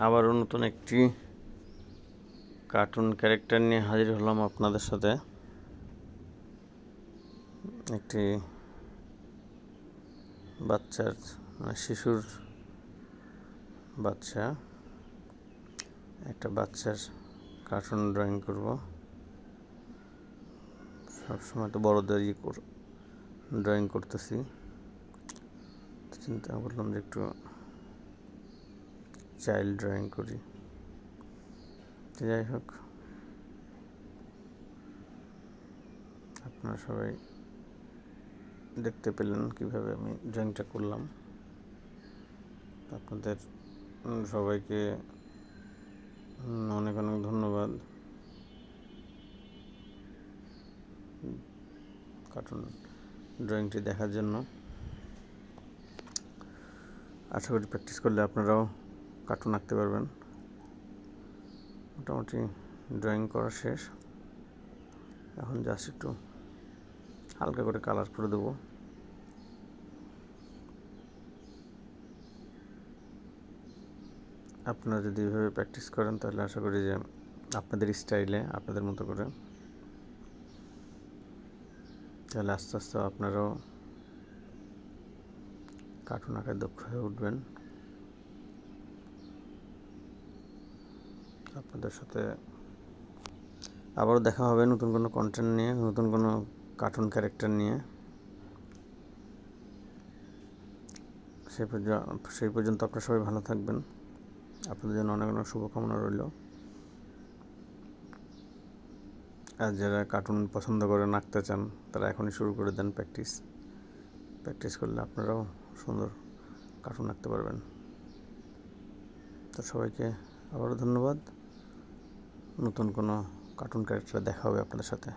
আবারও নতুন একটি কার্টুন ক্যারেক্টার নিয়ে হাজির হলাম আপনাদের সাথে। একটি বাচ্চার শিশুর বাচ্চা একটা বাচ্চার কার্টুন ড্রয়িং করব। সবসময় তো বড়দেরই ড্রয়িং করতেছি, চিন্তা করলাম যে একটু চাইল্ড ড্রয়িং করি। যাই হোক, আপনারা সবাই দেখতে পেলেন কিভাবে আমি ড্রয়িংটা করলাম। আপনাদের সবাইকে অনেক অনেক ধন্যবাদ কার্টুন ড্রয়িংটি দেখার জন্য। আশা করি প্র্যাকটিস করলে আপনারাও কার্টুন আঁকতে পারবেন। মোটামুটি ড্রয়িং করা শেষ, এখন জাস্ট একটু হালকা করে কালার করে দেবো। আপনারা যদি এভাবে প্র্যাকটিস করেন তাহলে আশা করি যে আপনাদের স্টাইলে, আপনাদের মতো করে, তাহলে আস্তে আস্তে আপনারাও কার্টুন আঁকায় দক্ষ হয়ে উঠবেন। আপনাদের সাথে আবারও দেখা হবে নতুন কোনো কন্টেন্ট নিয়ে, নতুন কোনো কার্টুন ক্যারেক্টার নিয়ে। সেই পর্যন্ত আপনারা সবাই ভালো থাকবেন। আপনাদের জন্য অনেক অনেক শুভকামনা রইল। আর যারা কার্টুন পছন্দ করেন, আঁকতে চান, তারা এখনই শুরু করে দেন প্র্যাকটিস করলে আপনারাও সুন্দর কার্টুন আঁকতে পারবেন। তো সবাইকে আবারও ধন্যবাদ। নতুন কোনো কার্টুন ক্যারেক্টার দেখা হবে আপনাদের সাথে।